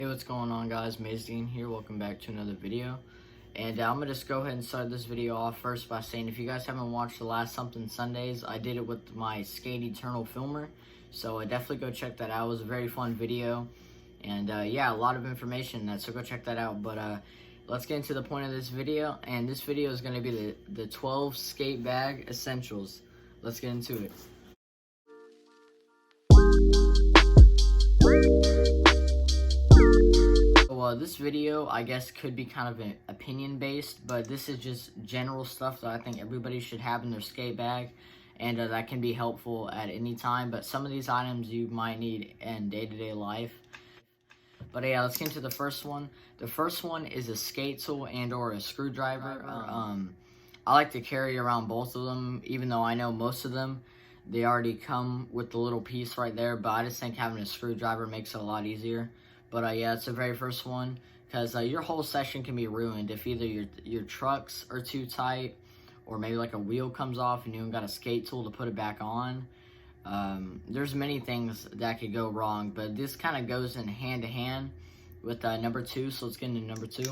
Hey, what's going on, guys? Mazine here. Welcome back to another video. And I'm gonna just go ahead and start this video off first by saying, if you guys haven't watched the last Something Sundays, I did it with my Skate Eternal filmer, so definitely go check that out. It was a very fun video, and yeah, a lot of information in that, so go check that out. But let's get into the point of this video, and this video is gonna be the 12 skate bag essentials. Let's get into it. This video, I guess, could be kind of an opinion based, but this is just general stuff that I think everybody should have in their skate bag, and that can be helpful at any time. But some of these items you might need in day-to-day life. But yeah, let's get into the first one. The first one is a skate tool and or a screwdriver. I like to carry around both of them, even though I know most of them, they already come with the little piece right there, but I just think having a screwdriver makes it a lot easier. But yeah, it's the very first one, because your whole session can be ruined if either your trucks are too tight, or maybe like a wheel comes off and you haven't got a skate tool to put it back on. There's many things that could go wrong, but this kind of goes in hand to hand with number 2, so let's get into number 2.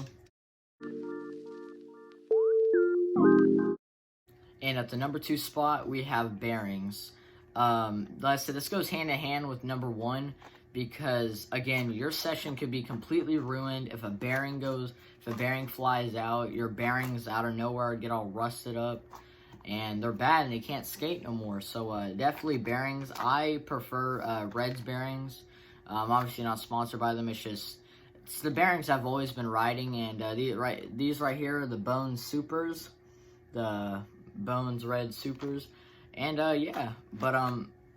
And at the number 2 spot, we have bearings. Like I said, this goes hand in hand with number 1, because again, your session could be completely ruined if a bearing flies out. Your bearings out of nowhere get all rusted up, and they're bad and they can't skate no more. So definitely bearings. I prefer Red's bearings. I'm obviously not sponsored by them. It's the bearings I've always been riding, and these right here are the Bones Supers, the Bones Red Supers, and yeah. But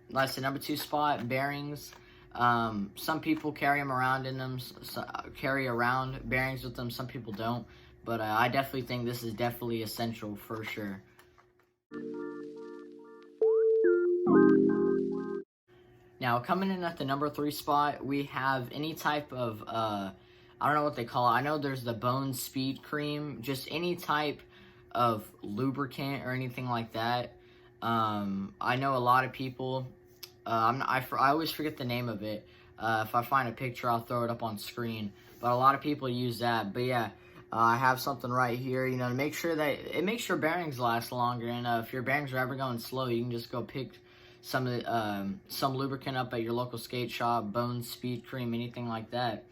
like I said, number 2 spot, bearings. Some people carry them around in them, carry around bearings with them, some people don't, but I definitely think this is definitely essential for sure. Now, coming in at the number 3 spot, we have any type of, I don't know what they call it. I know there's the Bone Speed Cream, just any type of lubricant or anything like that. I know a lot of people, I always forget the name of it. If I find a picture, I'll throw it up on screen. But a lot of people use that. But yeah, I have something right here, you know, to make sure that it makes your bearings last longer. And if your bearings are ever going slow, you can just go pick some lubricant up at your local skate shop, Bone Speed Cream, anything like that.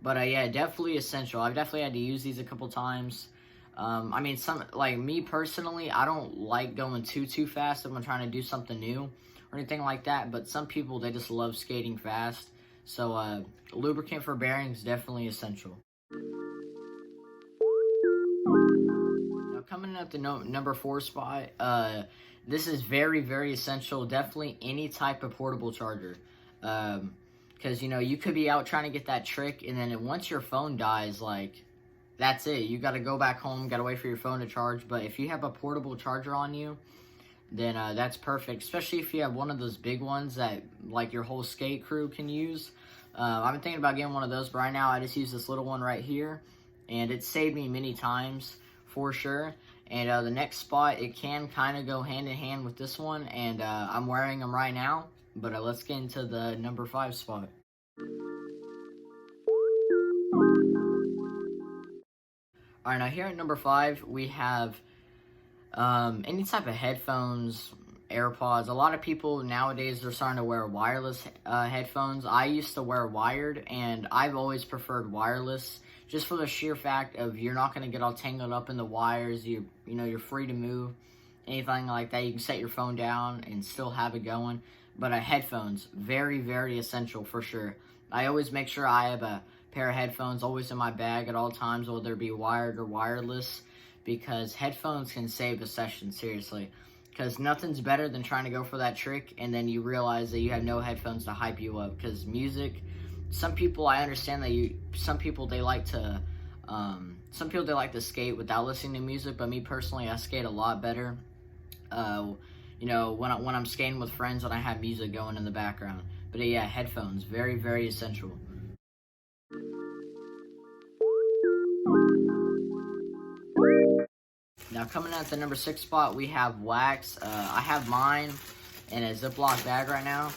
But yeah, definitely essential. I've definitely had to use these a couple times. I mean, like me personally, I don't like going too fast if I'm trying to do something new or anything like that, but some people, they just love skating fast. So lubricant for bearings, definitely essential. Now, coming at the number 4 spot, this is very essential. Definitely any type of portable charger, because you know, you could be out trying to get that trick, and then once your phone dies, like, that's it. You got to go back home, got to wait for your phone to charge. But if you have a portable charger on you, then that's perfect, especially if you have one of those big ones that like your whole skate crew can use. I've been thinking about getting one of those, but right now I just use this little one right here, and it saved me many times for sure. And the next spot, it can kind of go hand in hand with this one, and I'm wearing them right now. But let's get into the number 5 spot. All right, now here at number 5, we have any type of headphones, AirPods. A lot of people nowadays are starting to wear wireless headphones. I used to wear wired, and I've always preferred wireless, just for the sheer fact of you're not going to get all tangled up in the wires. You know, you're free to move, anything like that. You can set your phone down and still have it going. But headphones, very essential for sure. I always make sure I have a pair of headphones always in my bag at all times, whether it be wired or wireless, because headphones can save a session, seriously. Because nothing's better than trying to go for that trick and then you realize that you have no headphones to hype you up. Because music, some people, I understand that some people they like to skate without listening to music, but me personally, I skate a lot better you know, when I'm skating with friends and I have music going in the background. But yeah, headphones, very essential. Now, coming at the number 6 spot, we have wax. I have mine in a Ziploc bag right now,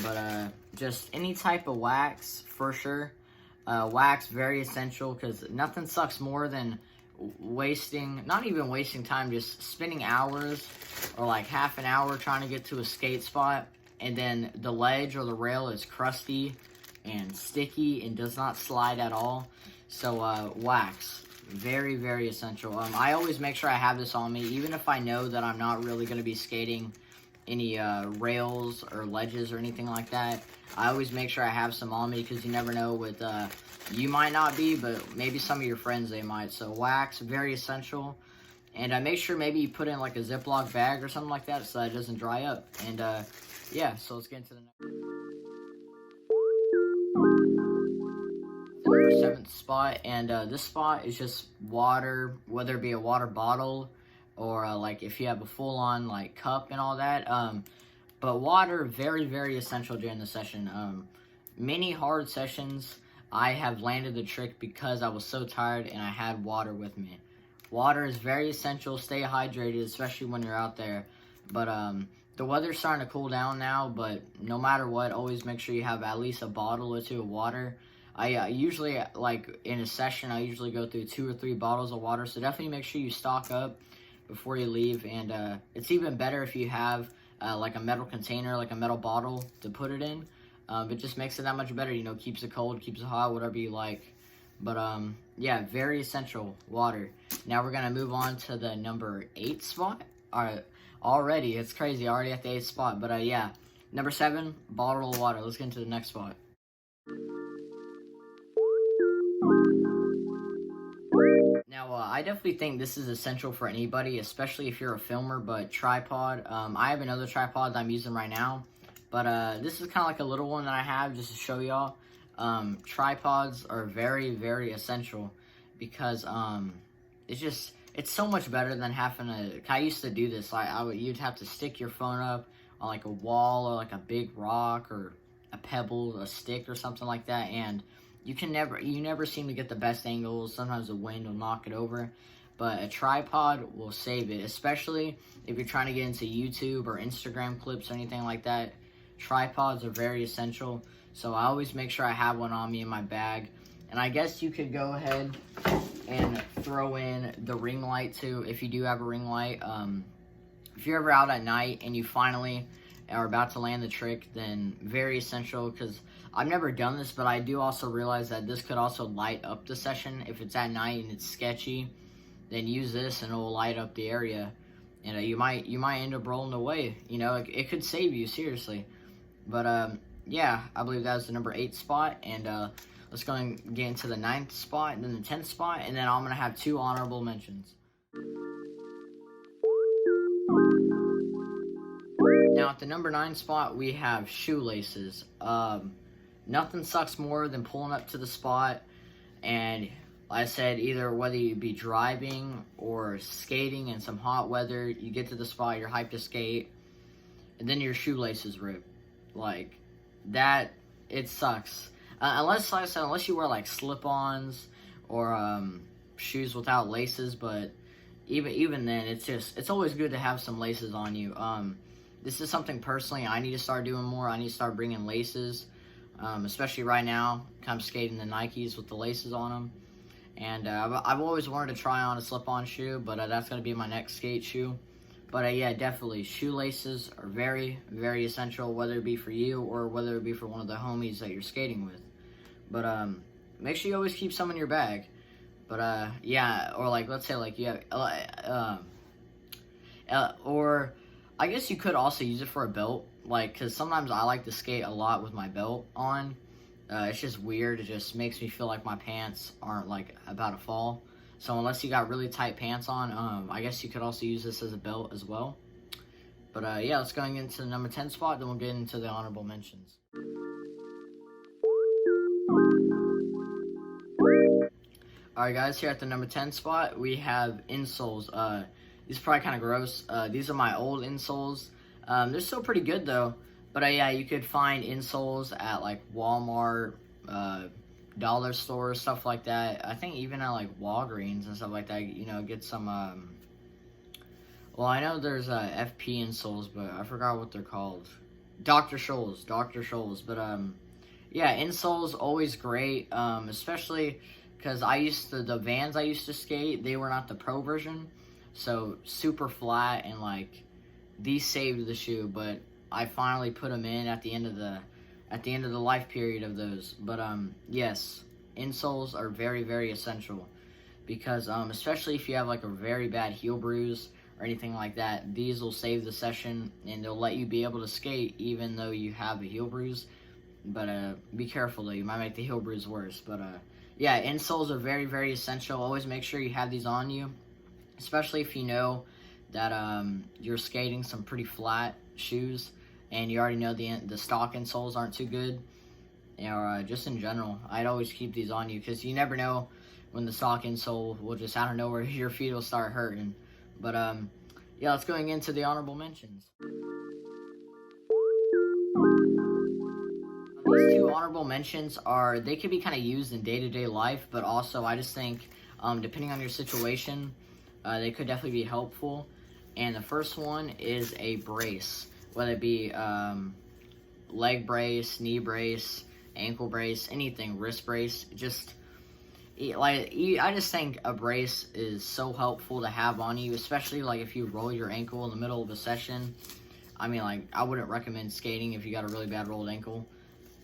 but just any type of wax for sure. Wax, very essential, because nothing sucks more than not even wasting time, just spending hours or like half an hour trying to get to a skate spot, and then the ledge or the rail is crusty and sticky and does not slide at all. So wax, very, very essential. I always make sure I have this on me, even if I know that I'm not really going to be skating any rails or ledges or anything like that. I always make sure I have some on me, because you never know with you might not be, but maybe some of your friends, they might. So wax, very essential. And make sure maybe you put in like a Ziploc bag or something like that so that it doesn't dry up. And yeah, so let's get into the number 7th spot. And this spot is just water, whether it be a water bottle or like if you have a full-on like cup and all that. But water, very, very essential during the session. Many hard sessions, I have landed the trick because I was so tired and I had water with me. Water is very essential. Stay hydrated, especially when you're out there. But the weather's starting to cool down now, but no matter what, always make sure you have at least a bottle or 2 of water. I usually, like in a session, I usually go through 2 or 3 bottles of water, so definitely make sure you stock up before you leave. And it's even better if you have like a metal container, like a metal bottle to put it in. It just makes it that much better, you know, keeps it cold, keeps it hot, whatever you like. But yeah, very essential, water. Now we're gonna move on to the number 8 spot. Already, it's crazy, already at the 8th spot. But yeah, number 7, bottle of water. Let's get into the next spot. Now, I definitely think this is essential for anybody, especially if you're a filmer. But tripod, I have another tripod that I'm using right now, but this is kind of like a little one that I have just to show y'all. Tripods are very, very essential, because it's so much better than having to. I used to do this. You'd have to stick your phone up on like a wall or like a big rock or a pebble, a stick or something like that, and you never seem to get the best angles. Sometimes the wind will knock it over, but a tripod will save it, especially if you're trying to get into YouTube or Instagram clips or anything like that. Tripods are very essential, so I always make sure I have one on me in my bag. And I guess you could go ahead and throw in the ring light too, if you do have a ring light. If you're ever out at night and you finally are about to land the trick, then very essential, because I've never done this, but I do also realize that this could also light up the session. If it's at night and it's sketchy, then use this and it will light up the area. And you might end up rolling away. You know, it could save you, seriously. But yeah, I believe that was the number 8 spot. And let's go and get into the 9th spot and then the 10th spot, and then I'm going to have 2 honorable mentions. Now, at the number 9 spot, we have shoelaces. Nothing sucks more than pulling up to the spot, and like I said, either whether you be driving or skating in some hot weather, you get to the spot, you're hyped to skate, and then your shoelaces rip. Like, that, it sucks. Unless, like I said, unless you wear like slip-ons or shoes without laces, but even then, it's always good to have some laces on you. This is something personally I need to start doing more. I need to start bringing laces, especially right now. I'm skating the Nikes with the laces on them, and I've always wanted to try on a slip-on shoe, but that's going to be my next skate shoe. But yeah, definitely, shoelaces are very, very essential, whether it be for you or whether it be for one of the homies that you're skating with. But make sure you always keep some in your bag. But yeah, or like, let's say like you have, or I guess you could also use it for a belt, like, because sometimes I like to skate a lot with my belt on. It's just weird. It just makes me feel like my pants aren't, like, about to fall. So unless you got really tight pants on, I guess you could also use this as a belt as well. But yeah, let's go into the number 10 spot, then we'll get into the honorable mentions. Alright guys, here at the number 10 spot, we have insoles. These are probably kind of gross. These are my old insoles. They're still pretty good though. But yeah, you could find insoles at like Walmart, dollar stores, stuff like that. I think even at like Walgreens and stuff like that, you know, get some, well, I know there's FP insoles, but I forgot what they're called. Dr. Scholl's. But yeah, insoles always great, especially because the Vans I used to skate, they were not the pro version, so super flat, and like these saved the shoe. But I finally put them in at the end of the life period of those. But yes, insoles are very, very essential, because especially if you have like a very bad heel bruise or anything like that, these will save the session, and they'll let you be able to skate even though you have a heel bruise. But be careful though, you might make the heel bruise worse. But yeah, insoles are very, very essential. Always make sure you have these on you, especially if you know that you're skating some pretty flat shoes and you already know the stock insoles aren't too good. Or just in general, I'd always keep these on you, because you never know when the stock insole will just out of nowhere your feet will start hurting. But yeah, let's going into the honorable mentions. These two honorable mentions they could be kind of used in day-to-day life, but also I just think depending on your situation, they could definitely be helpful. And the first one is a brace, whether it be leg brace, knee brace, ankle brace, anything, wrist brace. I just think a brace is so helpful to have on you, especially like if you roll your ankle in the middle of a session. I mean, like, I wouldn't recommend skating if you got a really bad rolled ankle,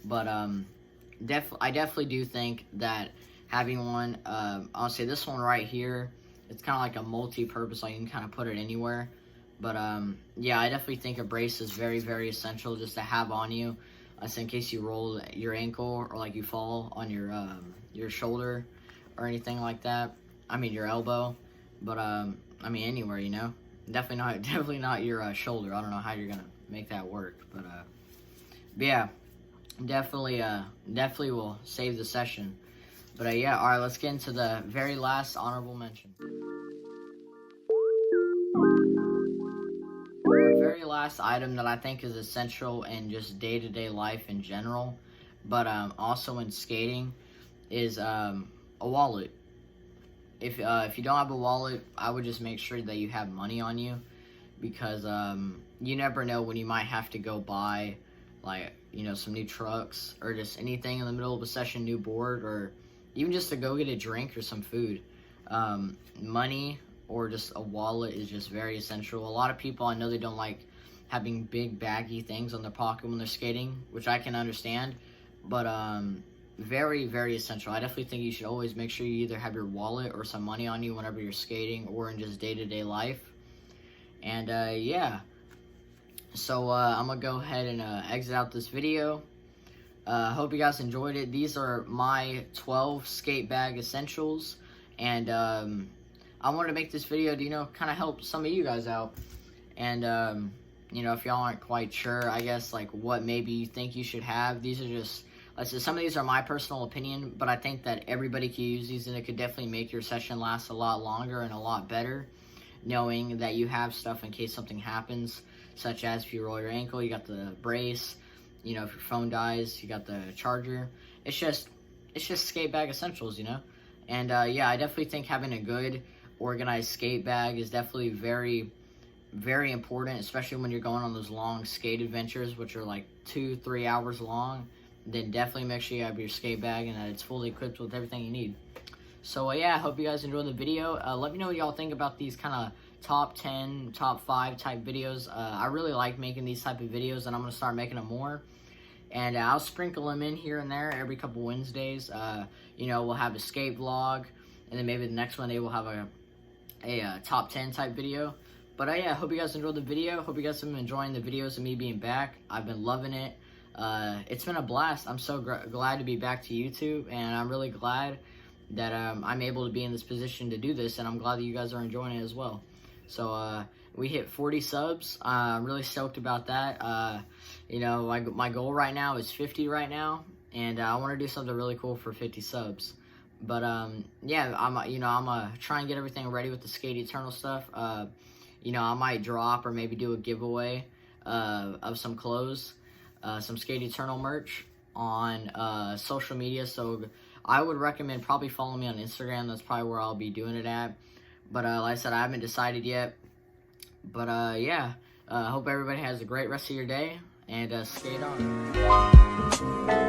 but I definitely do think that having one, I'll say this one right here, it's kind of like a multi-purpose, like you can kind of put it anywhere. But yeah, I definitely think a brace is very, very essential just to have on you, so in case you roll your ankle or like you fall on your shoulder or anything like that. I mean your elbow, but I mean anywhere, you know. Definitely not your shoulder. I don't know how you're gonna make that work, but yeah, definitely will save the session. But yeah, all right, let's get into the very last honorable mention. The very last item that I think is essential in just day-to-day life in general, but also in skating, is a wallet. If you don't have a wallet, I would just make sure that you have money on you, because you never know when you might have to go buy, like, you know, some new trucks or just anything in the middle of a session, new board, or even just to go get a drink or some food. Money or just a wallet is just very essential. A lot of people, I know they don't like having big baggy things on their pocket when they're skating, which I can understand, but very, very essential. I definitely think you should always make sure you either have your wallet or some money on you whenever you're skating or in just day-to-day life. And yeah, so I'm gonna go ahead and exit out this video. Hope you guys enjoyed it. These are my 12 skate bag essentials, and I wanted to make this video to, you know, kind of help some of you guys out. And you know, if y'all aren't quite sure, I guess, like, what maybe you think you should have, these are just, some of these are my personal opinion, but I think that everybody can use these, and it could definitely make your session last a lot longer and a lot better, knowing that you have stuff in case something happens, such as if you roll your ankle, you got the brace, you know, if your phone dies, you got the charger. It's just skate bag essentials, you know. And yeah, I definitely think having a good organized skate bag is definitely very, very important, especially when you're going on those long skate adventures, which are like 2-3 hours long. Then definitely make sure you have your skate bag and that it's fully equipped with everything you need. So yeah, I hope you guys enjoyed the video. Let me know what y'all think about these kind of top 10, top 5 type videos. I really like making these type of videos, and I'm going to start making them more. And I'll sprinkle them in here and there every couple Wednesdays. You know, we'll have a skate vlog, and then maybe the next Monday we'll have a top 10 type video. But yeah, I hope you guys enjoyed the video. Hope you guys have been enjoying the videos of me being back. I've been loving it. It's been a blast. I'm so glad to be back to YouTube, and I'm really glad that I'm able to be in this position to do this, and I'm glad that you guys are enjoying it as well. So we hit 40 subs. I'm really stoked about that. You know, my goal right now is 50 right now, and I want to do something really cool for 50 subs. But yeah, I'm gonna try and get everything ready with the Skate Eternal stuff. You know, I might drop or maybe do a giveaway of some clothes, some Skate Eternal merch on social media. So I would recommend probably follow me on Instagram. That's probably where I'll be doing it at. But like I said, I haven't decided yet. But yeah, hope everybody has a great rest of your day, and skate on.